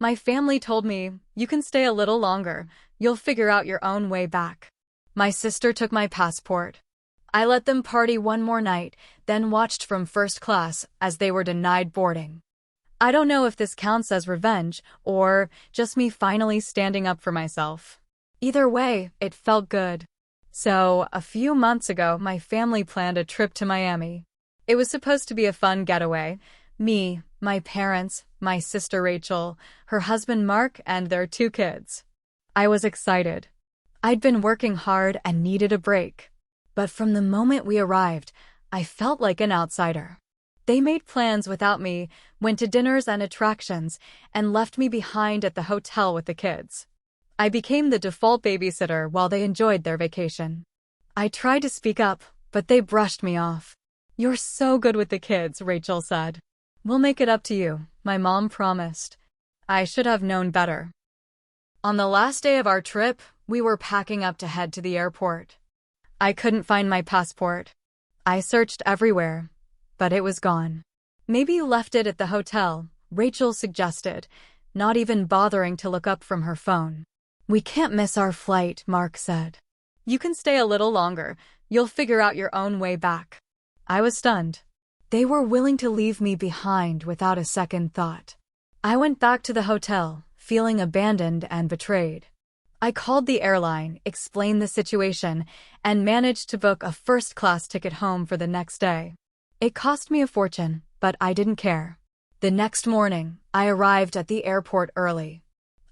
My family told me, you can stay a little longer, you'll figure out your own way back. My sister took my passport. I let them party one more night, then watched from first class as they were denied boarding. I don't know if this counts as revenge, or just me finally standing up for myself. Either way, it felt good. So, a few months ago, my family planned a trip to Miami. It was supposed to be a fun getaway. Me, my parents, my sister Rachel, her husband Mark, and their 2 kids. I was excited. I'd been working hard and needed a break. But from the moment we arrived, I felt like an outsider. They made plans without me, went to dinners and attractions, and left me behind at the hotel with the kids. I became the default babysitter while they enjoyed their vacation. I tried to speak up, but they brushed me off. "You're so good with the kids," Rachel said. "We'll make it up to you," my mom promised. I should have known better. On the last day of our trip, we were packing up to head to the airport. I couldn't find my passport. I searched everywhere, but it was gone. "Maybe you left it at the hotel," Rachel suggested, not even bothering to look up from her phone. "We can't miss our flight," Mark said. "You can stay a little longer. You'll figure out your own way back." I was stunned. They were willing to leave me behind without a second thought. I went back to the hotel, feeling abandoned and betrayed. I called the airline, explained the situation, and managed to book a first-class ticket home for the next day. It cost me a fortune, but I didn't care. The next morning, I arrived at the airport early.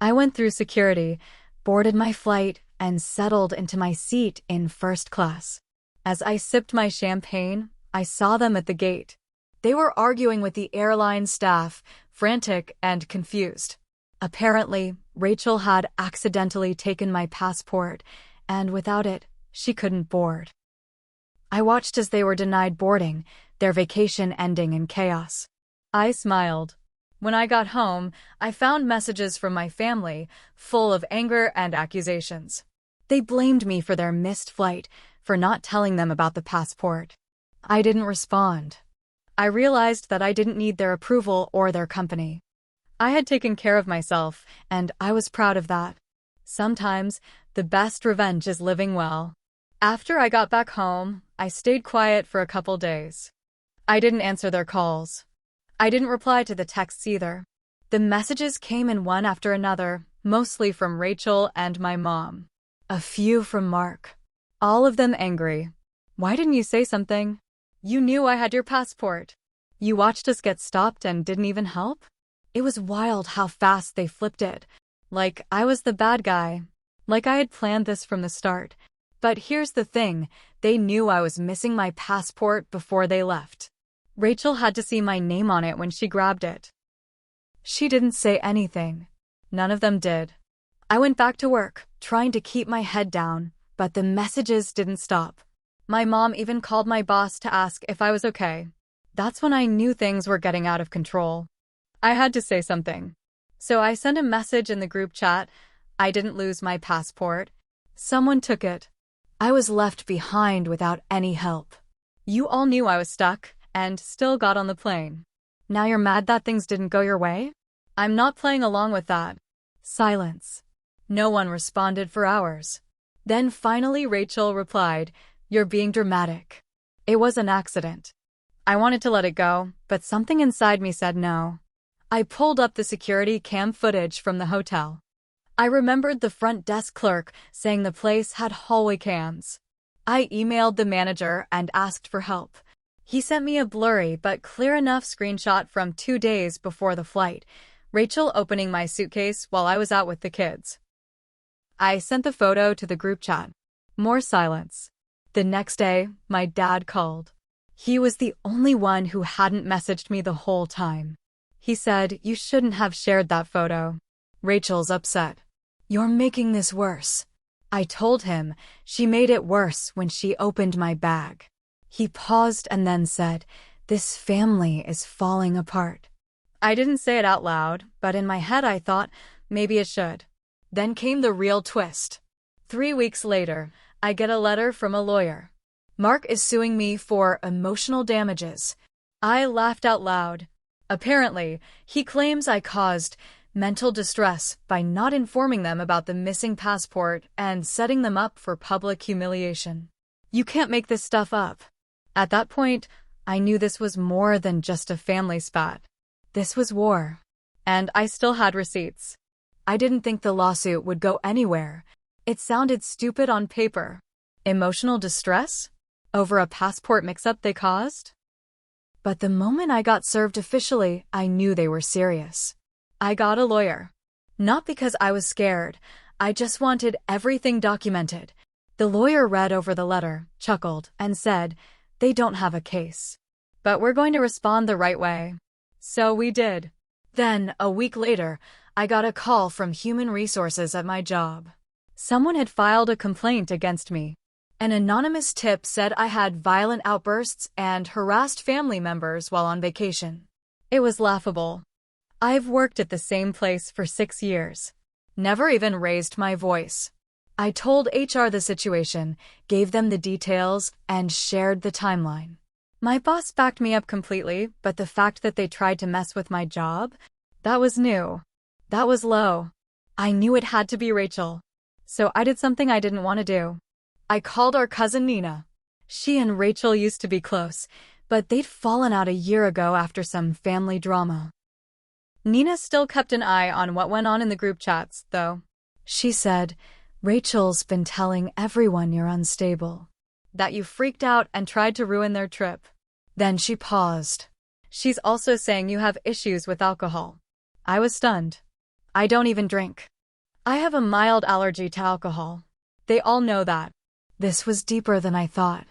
I went through security, boarded my flight, and settled into my seat in first class. As I sipped my champagne, I saw them at the gate. They were arguing with the airline staff, frantic and confused. Apparently, Rachel had accidentally taken my passport, and without it, she couldn't board. I watched as they were denied boarding, their vacation ending in chaos. I smiled. When I got home, I found messages from my family, full of anger and accusations. They blamed me for their missed flight, for not telling them about the passport. I didn't respond. I realized that I didn't need their approval or their company. I had taken care of myself, and I was proud of that. Sometimes, the best revenge is living well. After I got back home, I stayed quiet for a couple days. I didn't answer their calls. I didn't reply to the texts either. The messages came in one after another, mostly from Rachel and my mom. A few from Mark. All of them angry. "Why didn't you say something? You knew I had your passport. You watched us get stopped and didn't even help?" It was wild how fast they flipped it. Like I was the bad guy. Like I had planned this from the start. But here's the thing, they knew I was missing my passport before they left. Rachel had to see my name on it when she grabbed it. She didn't say anything. None of them did. I went back to work, trying to keep my head down, but the messages didn't stop. My mom even called my boss to ask if I was okay. That's when I knew things were getting out of control. I had to say something. So I sent a message in the group chat. I didn't lose my passport. Someone took it. I was left behind without any help. You all knew I was stuck, and still got on the plane. Now you're mad that things didn't go your way? I'm not playing along with that. Silence. No one responded for hours. Then finally Rachel replied, "You're being dramatic. It was an accident." I wanted to let it go, but something inside me said no. I pulled up the security cam footage from the hotel. I remembered the front desk clerk saying the place had hallway cams. I emailed the manager and asked for help. He sent me a blurry but clear enough screenshot from 2 days before the flight, Rachel opening my suitcase while I was out with the kids. I sent the photo to the group chat. More silence. The next day, my dad called. He was the only one who hadn't messaged me the whole time. He said, "You shouldn't have shared that photo." Rachel's upset. "You're making this worse." I told him. She made it worse when she opened my bag. He paused and then said, "This family is falling apart." I didn't say it out loud, but in my head I thought, maybe it should. Then came the real twist. 3 weeks later, I get a letter from a lawyer. Mark is suing me for emotional damages. I laughed out loud. Apparently, he claims I caused mental distress by not informing them about the missing passport and setting them up for public humiliation. You can't make this stuff up. At that point, I knew this was more than just a family spat. This was war. And I still had receipts. I didn't think the lawsuit would go anywhere. It sounded stupid on paper. Emotional distress? Over a passport mix-up they caused? But the moment I got served officially, I knew they were serious. I got a lawyer. Not because I was scared. I just wanted everything documented. The lawyer read over the letter, chuckled, and said, "They don't have a case. But we're going to respond the right way." So we did. Then, a week later, I got a call from Human Resources at my job. Someone had filed a complaint against me. An anonymous tip said I had violent outbursts and harassed family members while on vacation. It was laughable. I've worked at the same place for 6 years. Never even raised my voice. I told HR the situation, gave them the details, and shared the timeline. My boss backed me up completely, but the fact that they tried to mess with my job, that was new. That was low. I knew it had to be Rachel. So I did something I didn't want to do. I called our cousin Nina. She and Rachel used to be close, but they'd fallen out a year ago after some family drama. Nina still kept an eye on what went on in the group chats, though. She said, "Rachel's been telling everyone you're unstable. That you freaked out and tried to ruin their trip." Then she paused. "She's also saying you have issues with alcohol." I was stunned. I don't even drink. I have a mild allergy to alcohol. They all know that. This was deeper than I thought.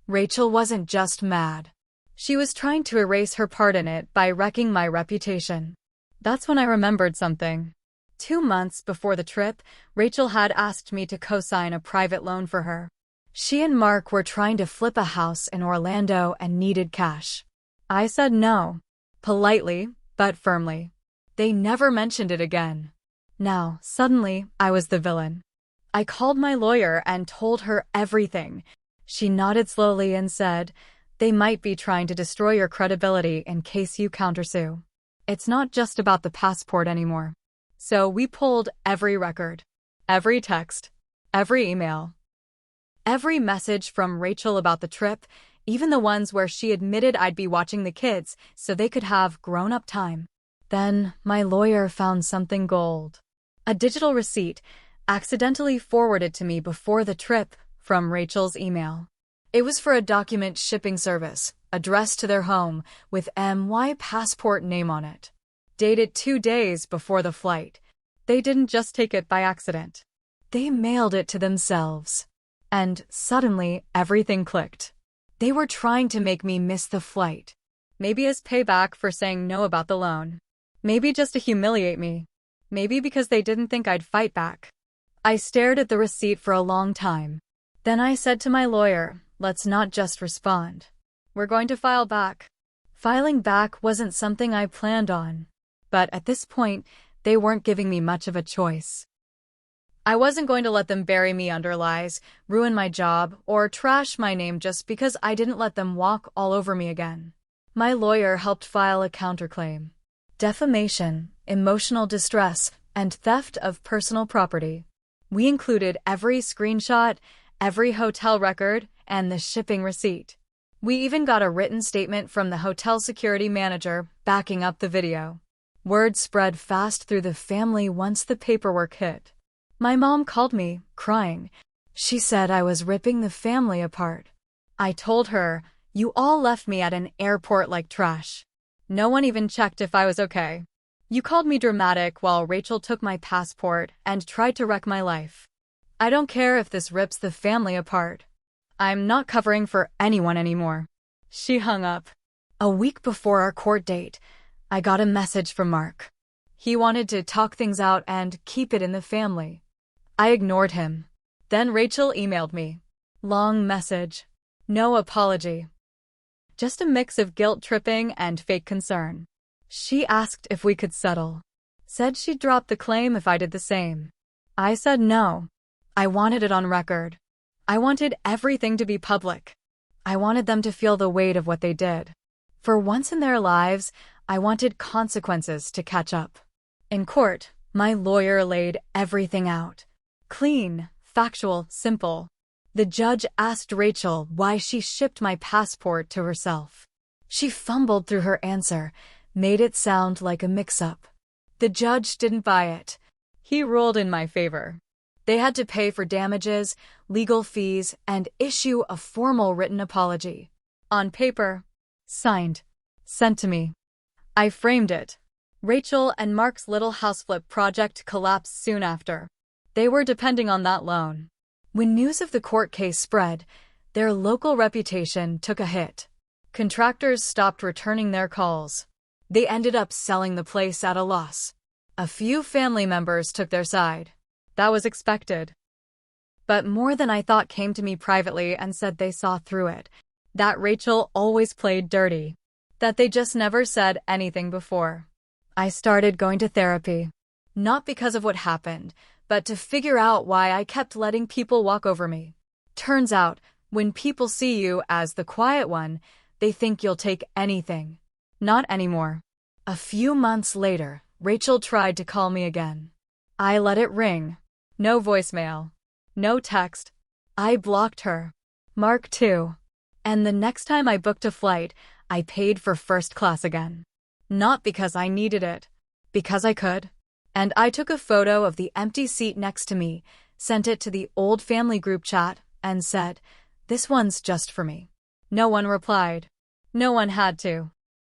Rachel wasn't just mad. She was trying to erase her part in it by wrecking my reputation. That's when I remembered something. 2 months before the trip, Rachel had asked me to co-sign a private loan for her. She and Mark were trying to flip a house in Orlando and needed cash. I said no. Politely, but firmly. They never mentioned it again. Now, suddenly, I was the villain. I called my lawyer and told her everything. She nodded slowly and said, "They might be trying to destroy your credibility in case you countersue. It's not just about the passport anymore." So we pulled every record, every text, every email, every message from Rachel about the trip, even the ones where she admitted I'd be watching the kids so they could have grown-up time. Then my lawyer found something gold. A digital receipt, accidentally forwarded to me before the trip from Rachel's email. It was for a document shipping service, addressed to their home, with MY passport name on it. Dated 2 days before the flight. They didn't just take it by accident. They mailed it to themselves. And suddenly, everything clicked. They were trying to make me miss the flight. Maybe as payback for saying no about the loan. Maybe just to humiliate me. Maybe because they didn't think I'd fight back. I stared at the receipt for a long time. Then I said to my lawyer, "Let's not just respond. We're going to file back." Filing back wasn't something I planned on. But at this point, they weren't giving me much of a choice. I wasn't going to let them bury me under lies, ruin my job, or trash my name just because I didn't let them walk all over me again. My lawyer helped file a counterclaim. Defamation, emotional distress, and theft of personal property. We included every screenshot, every hotel record, and the shipping receipt. We even got a written statement from the hotel security manager backing up the video. Word spread fast through the family once the paperwork hit. My mom called me, crying. She said I was ripping the family apart. I told her, "You all left me at an airport like trash. No one even checked if I was okay. You called me dramatic while Rachel took my passport and tried to wreck my life. I don't care if this rips the family apart. I'm not covering for anyone anymore." She hung up. A week before our court date, I got a message from Mark. He wanted to talk things out and keep it in the family. I ignored him. Then Rachel emailed me. Long message. No apology. Just a mix of guilt-tripping and fake concern. She asked if we could settle. Said she'd drop the claim if I did the same. I said no. I wanted it on record. I wanted everything to be public. I wanted them to feel the weight of what they did. For once in their lives, I wanted consequences to catch up. In court, my lawyer laid everything out. Clean, factual, simple. The judge asked Rachel why she shipped my passport to herself. She fumbled through her answer, made it sound like a mix-up. The judge didn't buy it. He ruled in my favor. They had to pay for damages, legal fees, and issue a formal written apology. On paper. Signed. Sent to me. I framed it. Rachel and Mark's little house flip project collapsed soon after. They were depending on that loan. When news of the court case spread, their local reputation took a hit. Contractors stopped returning their calls. They ended up selling the place at a loss. A few family members took their side. That was expected. But more than I thought came to me privately and said they saw through it. That Rachel always played dirty. That they just never said anything before. I started going to therapy. Not because of what happened, but to figure out why I kept letting people walk over me. Turns out, when people see you as the quiet one, they think you'll take anything. Not anymore. A few months later, Rachel tried to call me again. I let it ring. No voicemail. No text. I blocked her. Mark too. And the next time I booked a flight, I paid for first class again. Not because I needed it. Because I could. And I took a photo of the empty seat next to me, sent it to the old family group chat, and said, "This one's just for me." No one replied. No one had to.